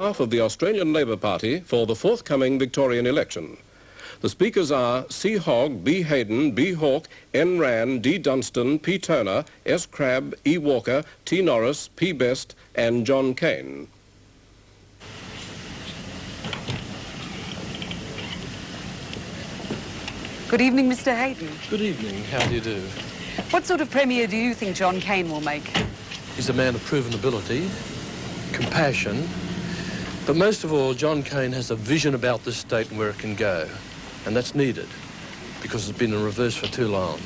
Half of the Australian Labor Party for the forthcoming Victorian election. The speakers are C. Hogg, B. Hayden, B. Hawke, N. Wran, D. Dunstan, P. Toner, S. Crabb, E. Walker, T. Norris, P. Best and John Cain. Good evening, Mr. Hayden. Good evening. How do you do? What sort of Premier do you think John Cain will make? He's a man of proven ability, compassion, but most of all, John Cain has a vision about this state and where it can go. And that's needed, because it's been in reverse for too long.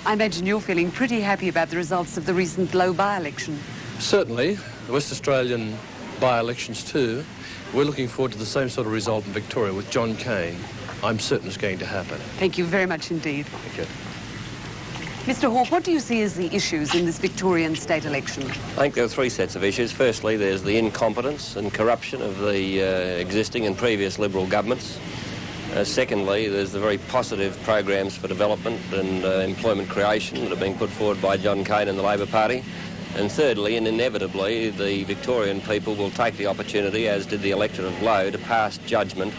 I imagine you're feeling pretty happy about the results of the recent low by-election. Certainly. The West Australian by-elections too. We're looking forward to the same sort of result in Victoria with John Cain. I'm certain it's going to happen. Thank you very much indeed. Thank you. Mr. Hawke, what do you see as the issues in this Victorian state election? I think there are three sets of issues. Firstly, there's the incompetence and corruption of the existing and previous Liberal governments. Secondly, there's the very positive programs for development and employment creation that are being put forward by John Cain and the Labor Party. And thirdly, and inevitably, the Victorian people will take the opportunity, as did the electorate of Low, to pass judgment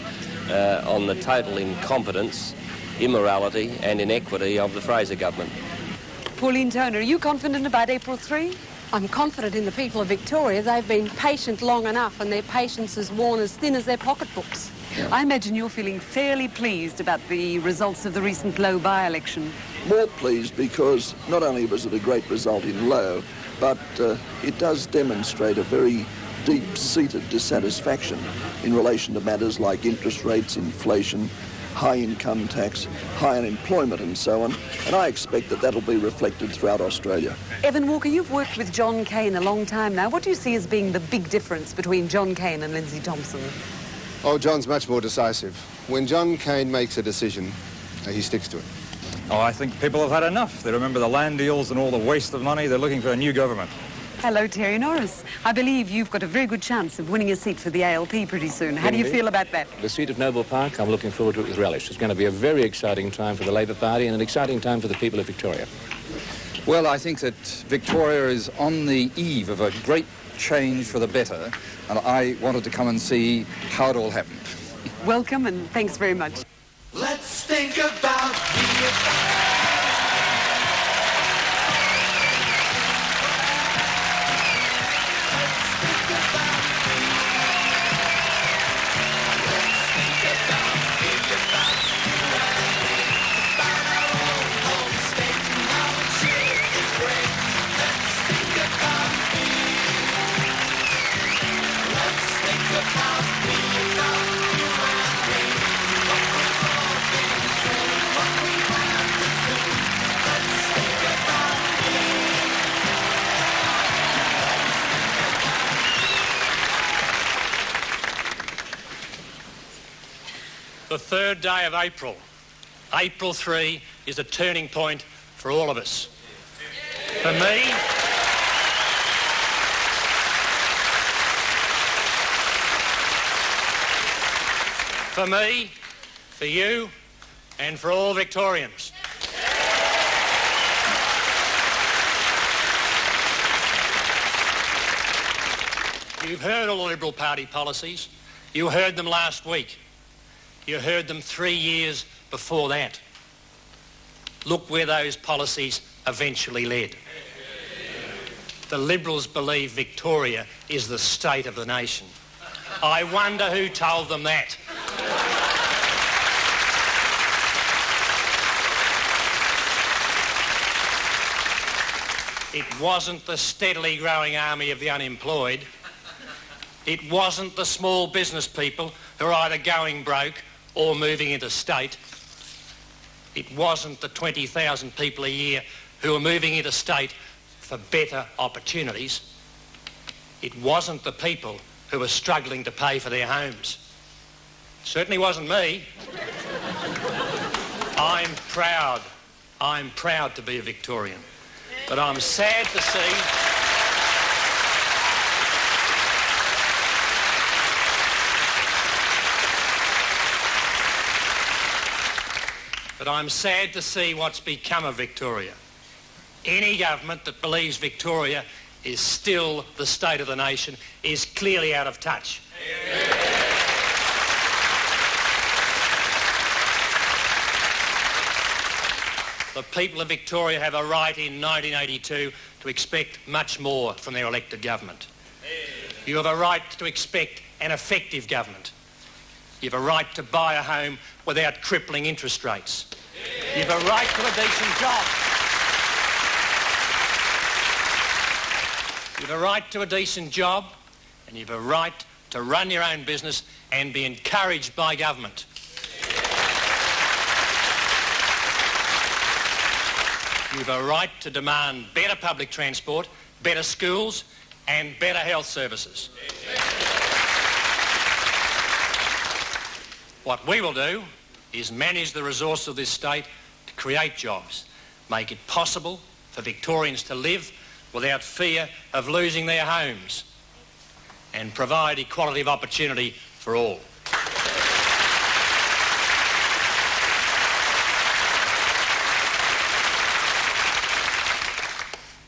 on the total incompetence, immorality and inequity of the Fraser government. Pauline Toner, are you confident about April 3? I'm confident in the people of Victoria. They've been patient long enough and their patience is worn as thin as their pocketbooks. I imagine you're feeling fairly pleased about the results of the recent Low by-election. More pleased because not only was it a great result in Low, but it does demonstrate a very deep-seated dissatisfaction in relation to matters like interest rates, inflation, high income tax, high unemployment and so on, and I expect that that'll be reflected throughout Australia. Evan Walker, you've worked with John Cain a long time now. What do you see as being the big difference between John Cain and Lindsay Thompson? Oh, John's much more decisive. When John Cain makes a decision, he sticks to it. Oh, I think people have had enough. They remember the land deals and all the waste of money. They're looking for a new government. Hello, Terry Norris. I believe you've got a very good chance of winning a seat for the ALP pretty soon. How do you feel about that? The seat of Noble Park, I'm looking forward to it with relish. It's going to be a very exciting time for the Labor Party and an exciting time for the people of Victoria. Well, I think that Victoria is on the eve of a great change for the better, and I wanted to come and see how it all happened. Welcome, and thanks very much. Let's think about the The third day of April, April 3, is a turning point for all of us. For me, for you, and for all Victorians. You've heard all the Liberal Party policies. You heard them last week. You heard them 3 years before that. Look where those policies eventually led. The Liberals believe Victoria is the state of the nation. I wonder who told them that. It wasn't the steadily growing army of the unemployed. It wasn't the small business people who are either going broke or moving interstate. It wasn't the 20,000 people a year who are moving interstate for better opportunities. It wasn't the people who are struggling to pay for their homes. It certainly wasn't me. I'm proud to be a Victorian, but I'm sad to see what's become of Victoria. Any government that believes Victoria is still the state of the nation, is clearly out of touch. The people of Victoria have a right in 1982 to expect much more from their elected government. You have a right to expect an effective government. You have a right to buy a home without crippling interest rates. You have a right to a decent job. You have a right to a decent job, and you have a right to run your own business and be encouraged by government. You have a right to demand better public transport, better schools and better health services. What we will do is manage the resources of this state to create jobs, make it possible for Victorians to live without fear of losing their homes, and provide equality of opportunity for all.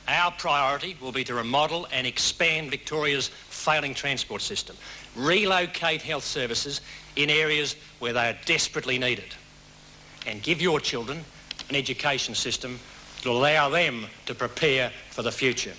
Our priority will be to remodel and expand Victoria's failing transport system, relocate health services in areas where they are desperately needed, and give your children an education system that will allow them to prepare for the future.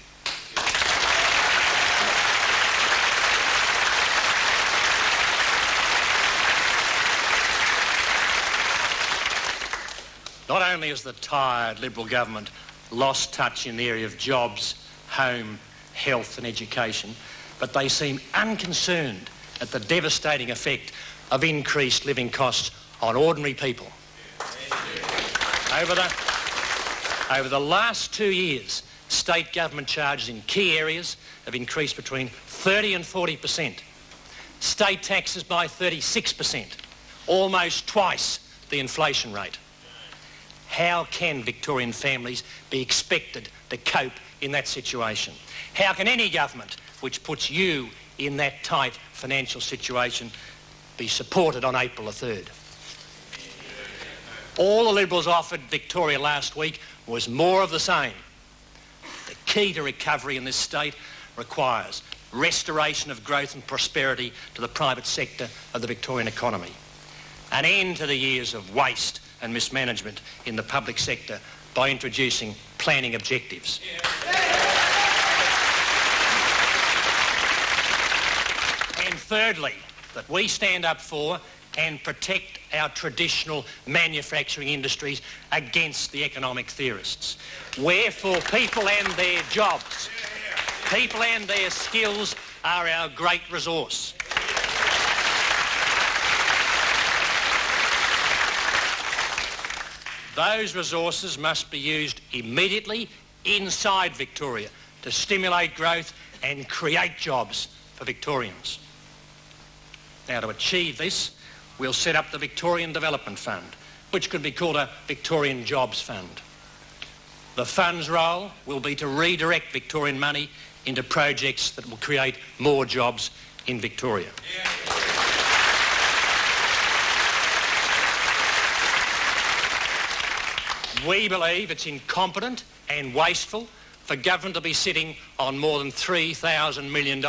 Not only has the tired Liberal government lost touch in the area of jobs, home, health and education, but they seem unconcerned at the devastating effect of increased living costs on ordinary people. Over the last 2 years, state government charges in key areas have increased between 30 and 40%. State taxes by 36%, almost twice the inflation rate. How can Victorian families be expected to cope in that situation? How can any government which puts you in that tight financial situation be supported on April the 3rd? All the Liberals offered Victoria last week was more of the same. The key to recovery in this state requires restoration of growth and prosperity to the private sector of the Victorian economy, an end to the years of waste and mismanagement in the public sector by introducing planning objectives. And thirdly, that we stand up for and protect our traditional manufacturing industries against the economic theorists. Wherefore people and their jobs, people and their skills are our great resource. Those resources must be used immediately inside Victoria to stimulate growth and create jobs for Victorians. Now, to achieve this, we'll set up the Victorian Development Fund, which could be called a Victorian Jobs Fund. The fund's role will be to redirect Victorian money into projects that will create more jobs in Victoria. We believe it's incompetent and wasteful for government to be sitting on more than $3,000 million,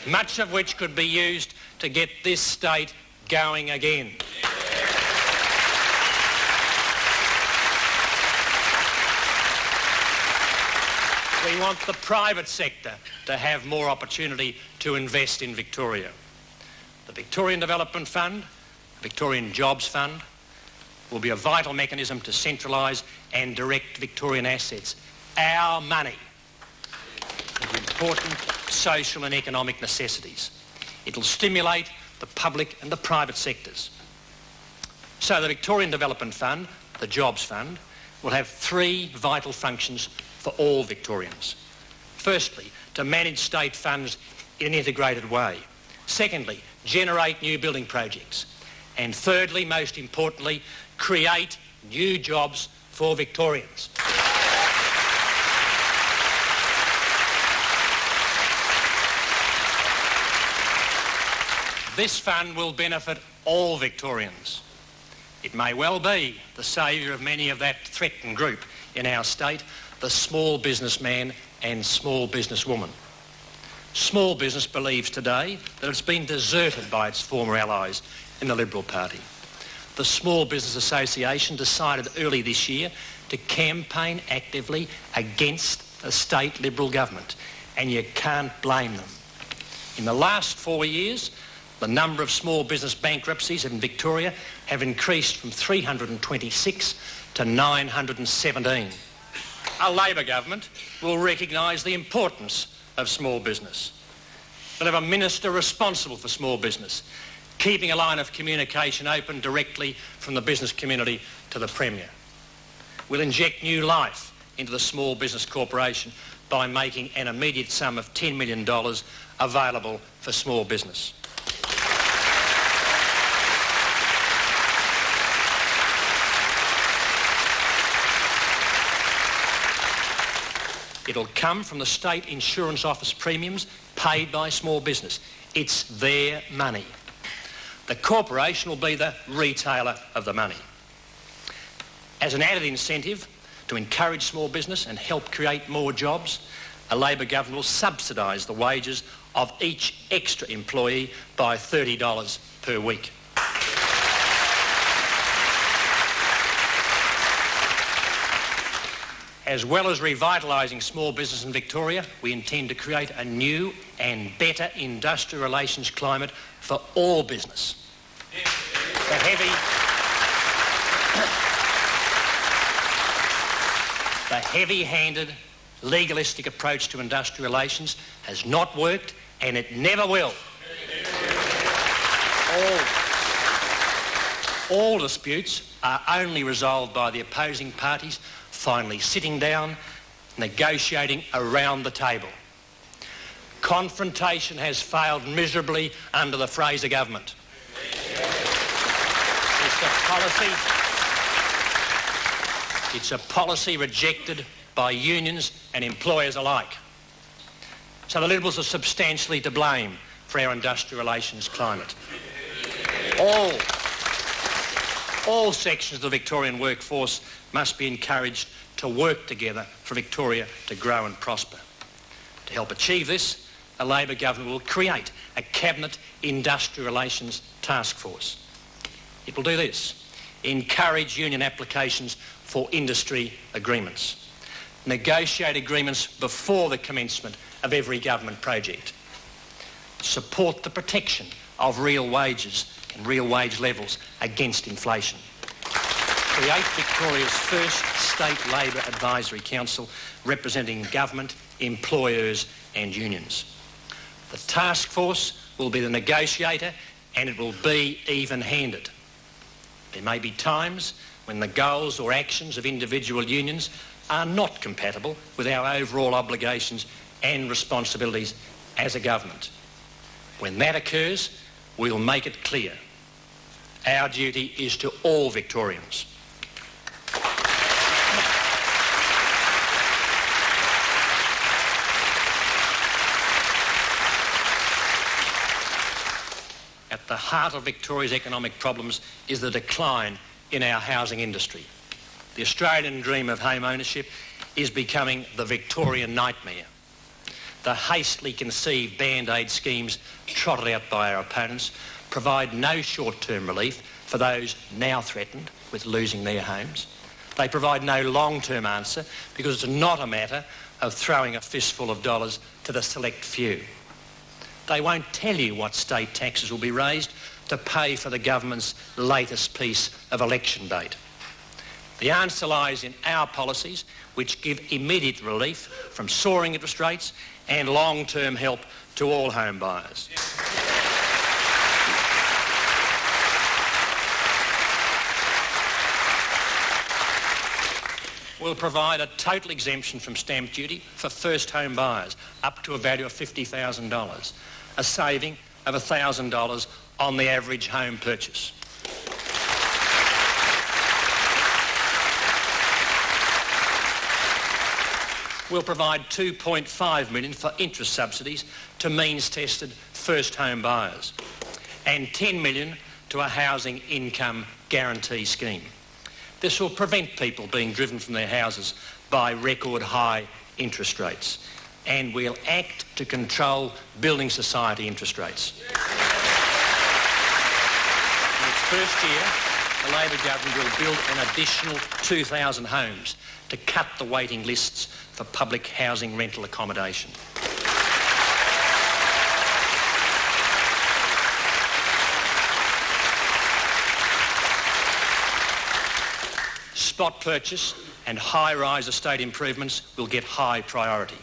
much of which could be used to get this state going again. We want the private sector to have more opportunity to invest in Victoria. The Victorian Development Fund, the Victorian Jobs Fund, will be a vital mechanism to centralise and direct Victorian assets, our money, into important social and economic necessities. It will stimulate the public and the private sectors. So the Victorian Development Fund, the Jobs Fund, will have three vital functions for all Victorians. Firstly, to manage state funds in an integrated way. Secondly, generate new building projects. And thirdly, most importantly, create new jobs for Victorians. This fund will benefit all Victorians. It may well be the saviour of many of that threatened group in our state, the small businessman and small business woman. Small business believes today that it's been deserted by its former allies in the Liberal Party. The Small Business Association decided early this year to campaign actively against the state Liberal government, and you can't blame them. In the last 4 years, the number of small business bankruptcies in Victoria have increased from 326 to 917. A Labor government will recognise the importance of small business. They'll have a minister responsible for small business, keeping a line of communication open directly from the business community to the Premier. We'll inject new life into the Small Business Corporation by making an immediate sum of $10 million available for small business. It'll come from the state insurance office premiums paid by small business. It's their money. The corporation will be the retailer of the money. As an added incentive to encourage small business and help create more jobs, a Labor government will subsidise the wages of each extra employee by $30 per week. As well as revitalising small business in Victoria, we intend to create a new and better industrial relations climate for all business. The heavy-handed, legalistic approach to industrial relations has not worked, and it never will. All disputes are only resolved by the opposing parties finally sitting down, negotiating around the table. Confrontation has failed miserably under the Fraser government. It's a policy rejected by unions and employers alike. So the Liberals are substantially to blame for our industrial relations climate. All sections of the Victorian workforce must be encouraged to work together for Victoria to grow and prosper. To help achieve this, a Labor government will create a Cabinet Industrial Relations Task Force. It will do this: encourage union applications for industry agreements, negotiate agreements before the commencement of every government project, support the protection of real wages and real wage levels against inflation, create Victoria's first State Labor Advisory Council representing government, employers and unions. The task force will be the negotiator, and it will be even-handed. There may be times when the goals or actions of individual unions are not compatible with our overall obligations and responsibilities as a government. When that occurs, we'll make it clear. Our duty is to all Victorians. At the heart of Victoria's economic problems is the decline in our housing industry. The Australian dream of home ownership is becoming the Victorian nightmare. The hastily conceived band-aid schemes trotted out by our opponents provide no short-term relief for those now threatened with losing their homes. They provide no long-term answer because it's not a matter of throwing a fistful of dollars to the select few. They won't tell you what state taxes will be raised to pay for the government's latest piece of election bait. The answer lies in our policies, which give immediate relief from soaring interest rates and long-term help to all home buyers. We'll provide a total exemption from stamp duty for first home buyers up to a value of $50,000, a saving of $1,000 on the average home purchase. We'll provide $2.5 million for interest subsidies to means-tested first home buyers and $10 million to a housing income guarantee scheme. This will prevent people being driven from their houses by record high interest rates, and we'll act to control building society interest rates. In its first year, the Labor government will build an additional 2,000 homes to cut the waiting lists for public housing rental accommodation. Spot purchase and high-rise estate improvements will get high priority.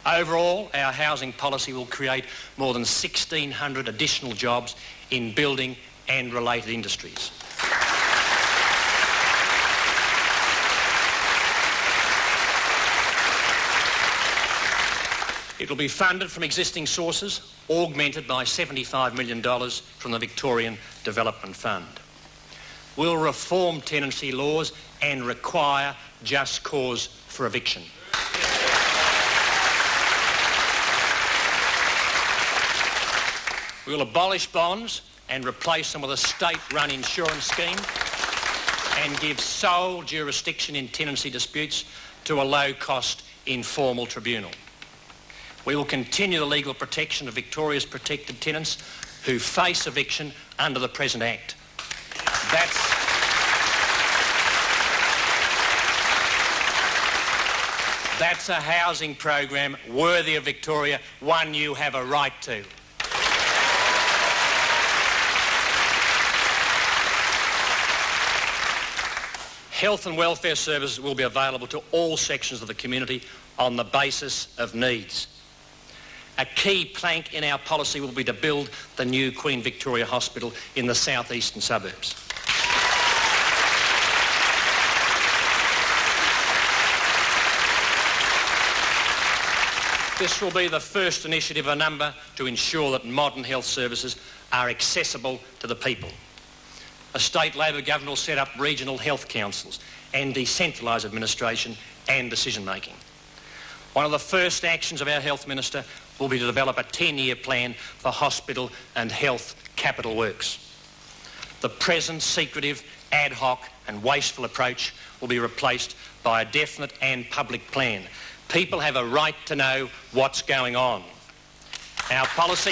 Overall, our housing policy will create more than 1,600 additional jobs in building and related industries. It will be funded from existing sources, augmented by $75 million from the Victorian Development Fund. We'll reform tenancy laws and require just cause for eviction. We'll abolish bonds and replace them with a state-run insurance scheme and give sole jurisdiction in tenancy disputes to a low-cost informal tribunal. We will continue the legal protection of Victoria's protected tenants who face eviction under the present Act. That's a housing program worthy of Victoria, one you have a right to. Health and welfare services will be available to all sections of the community on the basis of needs. A key plank in our policy will be to build the new Queen Victoria Hospital in the southeastern suburbs. This will be the first initiative of a number to ensure that modern health services are accessible to the people. A state Labor government will set up regional health councils and decentralise administration and decision-making. One of the first actions of our health minister will be to develop a 10-year plan for hospital and health capital works. The present secretive, ad hoc and wasteful approach will be replaced by a definite and public plan. People have a right to know what's going on. Our policy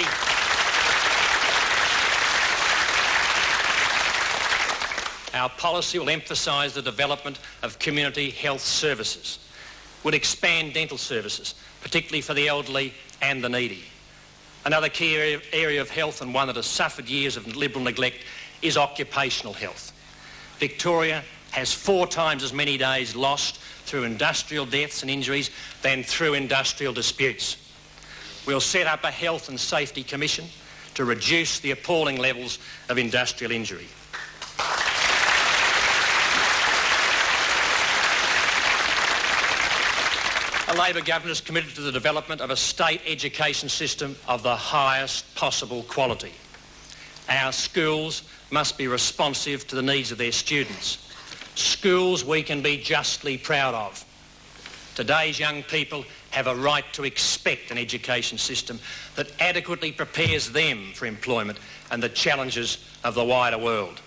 will emphasise the development of community health services. We'll expand dental services, particularly for the elderly and the needy. Another key area of health, and one that has suffered years of Liberal neglect, is occupational health. Victoria has 4 times as many days lost through industrial deaths and injuries than through industrial disputes. We'll set up a Health and Safety Commission to reduce the appalling levels of industrial injury. A Labor government is committed to the development of a state education system of the highest possible quality. Our schools must be responsive to the needs of their students. Schools we can be justly proud of. Today's young people have a right to expect an education system that adequately prepares them for employment and the challenges of the wider world.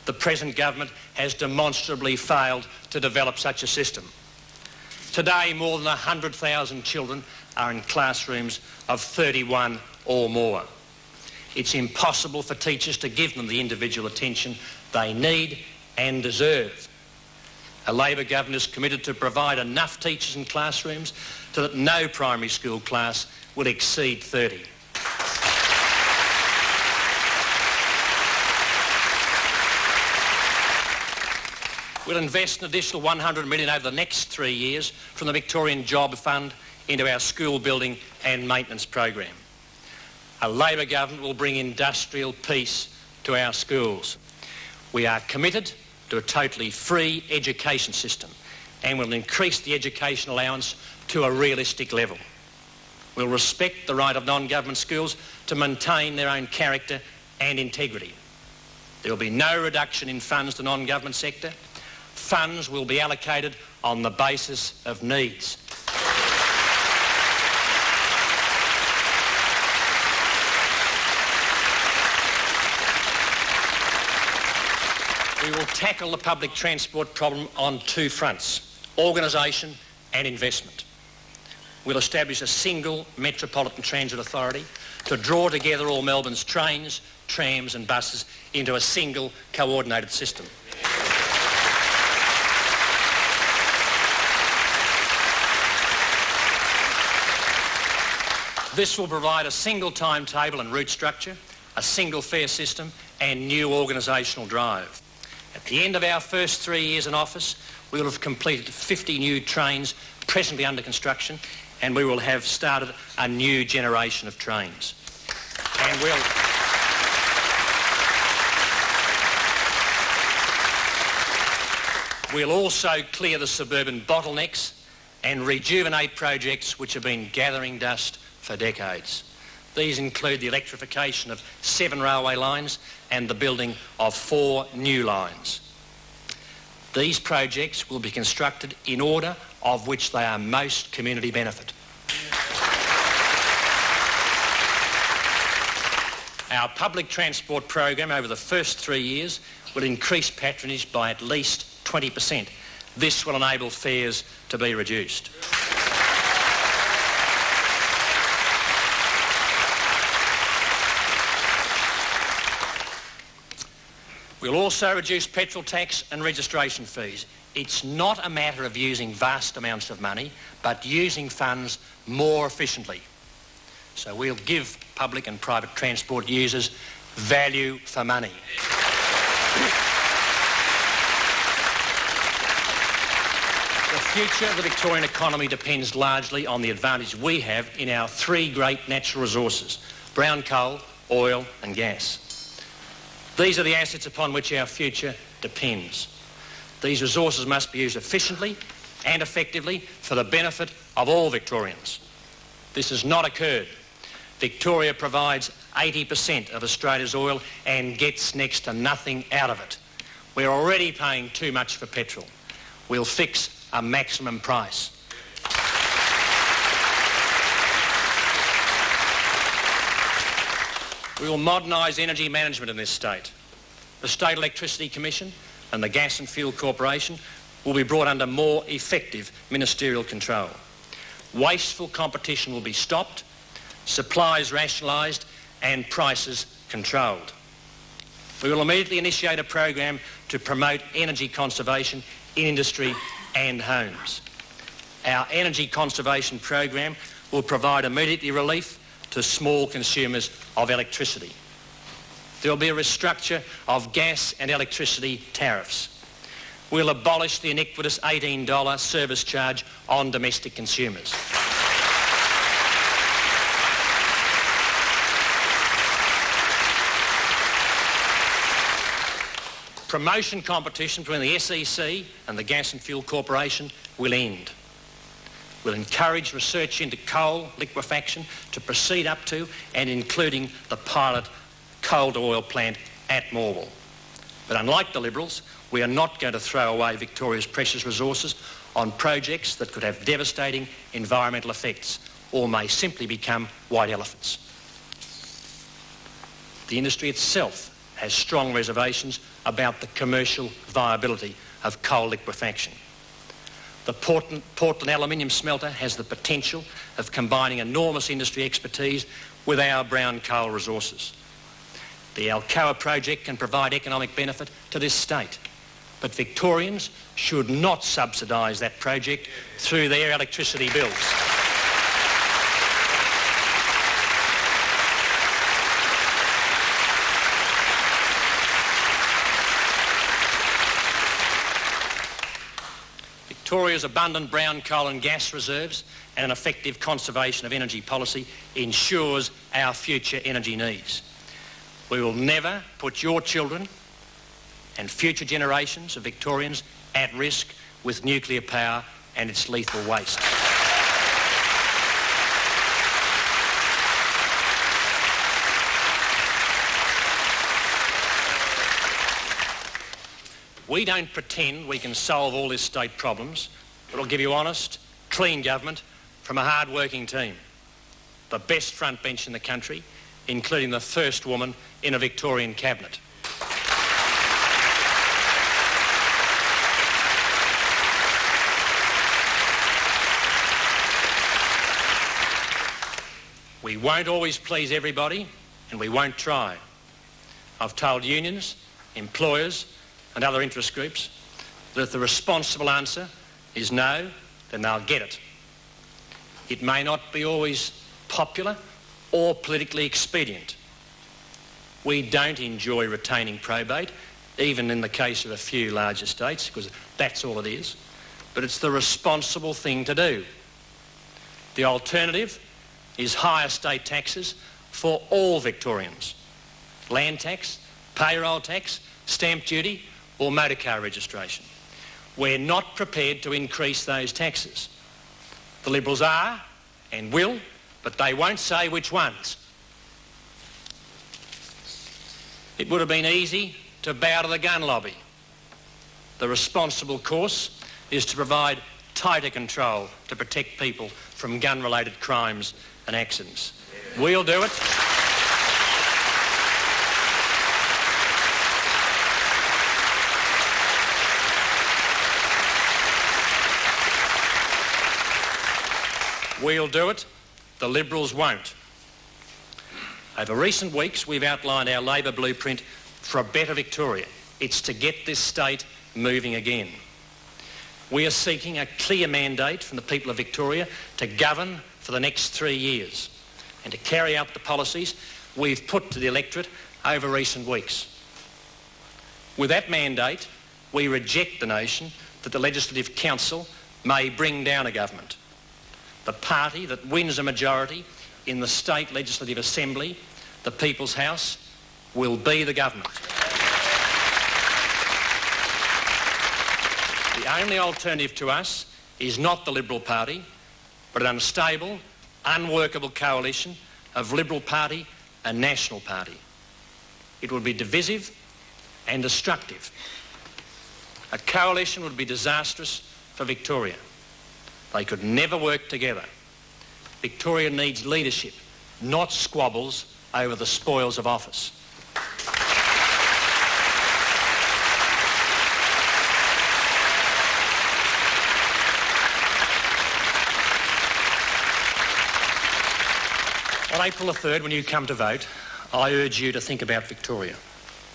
The present government has demonstrably failed to develop such a system. Today, more than 100,000 children are in classrooms of 31 or more. It's impossible for teachers to give them the individual attention they need and deserve. A Labor government is committed to provide enough teachers in classrooms so that no primary school class will exceed 30. We'll invest an additional $100 million over the next 3 years from the Victorian Job Fund into our school building and maintenance program. A Labor government will bring industrial peace to our schools. We are committed to a totally free education system and will increase the education allowance to a realistic level. We'll respect the right of non-government schools to maintain their own character and integrity. There will be no reduction in funds to the non-government sector. Funds will be allocated on the basis of needs. We will tackle the public transport problem on 2 fronts: organisation and investment. We'll establish a single Metropolitan Transit Authority to draw together all Melbourne's trains, trams and buses into a single coordinated system. This will provide a single timetable and route structure, a single fare system and new organisational drive. At the end of our first 3 years in office, we will have completed 50 new trains presently under construction, and we will have started a new generation of trains. And we'll also clear the suburban bottlenecks and rejuvenate projects which have been gathering dust for decades. These include the electrification of 7 railway lines and the building of 4 new lines. These projects will be constructed in order of which they are most community benefit. Our public transport program over the first 3 years will increase patronage by at least 20%. This will enable fares to be reduced. We'll also reduce petrol tax and registration fees. It's not a matter of using vast amounts of money, but using funds more efficiently. So we'll give public and private transport users value for money. The future of the Victorian economy depends largely on the advantage we have in our 3 great natural resources: brown coal, oil and gas. These are the assets upon which our future depends. These resources must be used efficiently and effectively for the benefit of all Victorians. This has not occurred. Victoria provides 80% of Australia's oil and gets next to nothing out of it. We're already paying too much for petrol. We'll fix a maximum price. We will modernise energy management in this state. The State Electricity Commission and the Gas and Fuel Corporation will be brought under more effective ministerial control. Wasteful competition will be stopped, supplies rationalised and prices controlled. We will immediately initiate a program to promote energy conservation in industry and homes. Our energy conservation program will provide immediate relief to small consumers of electricity. There will be a restructure of gas and electricity tariffs. We'll abolish the iniquitous $18 service charge on domestic consumers. Promotion competition between the SEC and the Gas and Fuel Corporation will end. We'll encourage research into coal liquefaction to proceed up to and including the pilot coal-to-oil plant at Morwell. But unlike the Liberals, we are not going to throw away Victoria's precious resources on projects that could have devastating environmental effects or may simply become white elephants. The industry itself has strong reservations about the commercial viability of coal liquefaction. The Portland aluminium smelter has the potential of combining enormous industry expertise with our brown coal resources. The Alcoa project can provide economic benefit to this state, but Victorians should not subsidise that project through their electricity bills. Victoria's abundant brown coal and gas reserves and an effective conservation of energy policy ensures our future energy needs. We will never put your children and future generations of Victorians at risk with nuclear power and its lethal waste. We don't pretend we can solve all this state problems, but I'll give you honest, clean government from a hard-working team. The best front bench in the country, including the first woman in a Victorian cabinet. We won't always please everybody, and we won't try. I've told unions, employers and other interest groups that if the responsible answer is no, then they'll get it. It may not be always popular or politically expedient. We don't enjoy retaining probate, even in the case of a few large estates, because that's all it is. But it's the responsible thing to do. The alternative is higher state taxes for all Victorians. Land tax, payroll tax, stamp duty or motor car registration. We're not prepared to increase those taxes. The Liberals are and will, but they won't say which ones. It would have been easy to bow to the gun lobby. The responsible course is to provide tighter control to protect people from gun-related crimes and accidents. We'll do it. We'll do it. The Liberals won't. Over recent weeks, we've outlined our Labor blueprint for a better Victoria. It's to get this state moving again. We are seeking a clear mandate from the people of Victoria to govern for the next 3 years and to carry out the policies we've put to the electorate over recent weeks. With that mandate, we reject the notion that the Legislative Council may bring down a government. The party that wins a majority in the State Legislative Assembly, the People's House, will be the government. The only alternative to us is not the Liberal Party, but an unstable, unworkable coalition of Liberal Party and National Party. It would be divisive and destructive. A coalition would be disastrous for Victoria. They could never work together. Victoria needs leadership, not squabbles over the spoils of office. On April the 3rd, when you come to vote, I urge you to think about Victoria,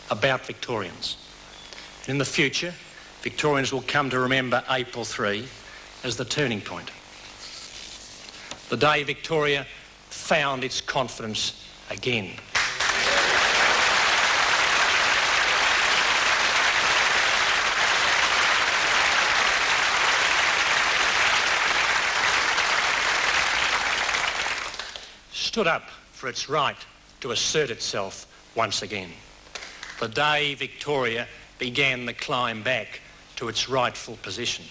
about Victorians. And in the future, Victorians will come to remember April 3 as the turning point. The day Victoria found its confidence again. Stood up for its right to assert itself once again. The day Victoria began the climb back to its rightful position.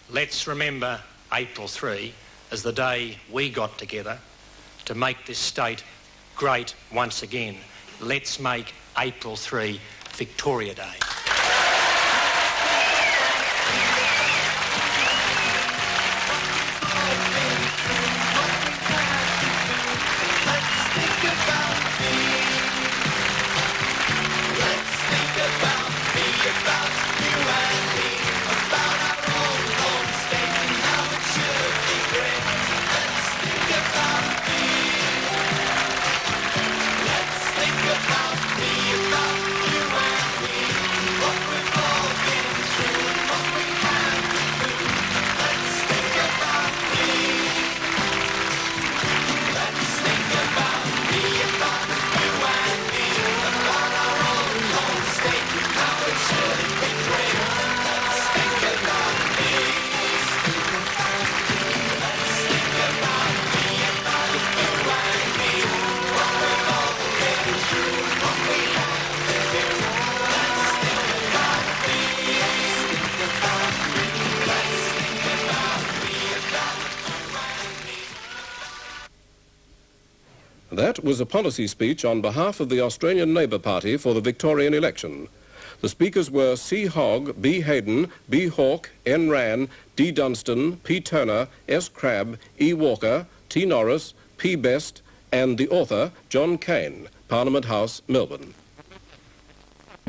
Let's remember April 3 as the day we got together to make this state great once again. Let's make April 3 Victoria Day. That was a policy speech on behalf of the Australian Labor Party for the Victorian election. The speakers were C. Hogg, B. Hayden, B. Hawke, N. Wran, D. Dunstan, P. Toner, S. Crabb, E. Walker, T. Norris, P. Best, and the author, John Cain, Parliament House, Melbourne.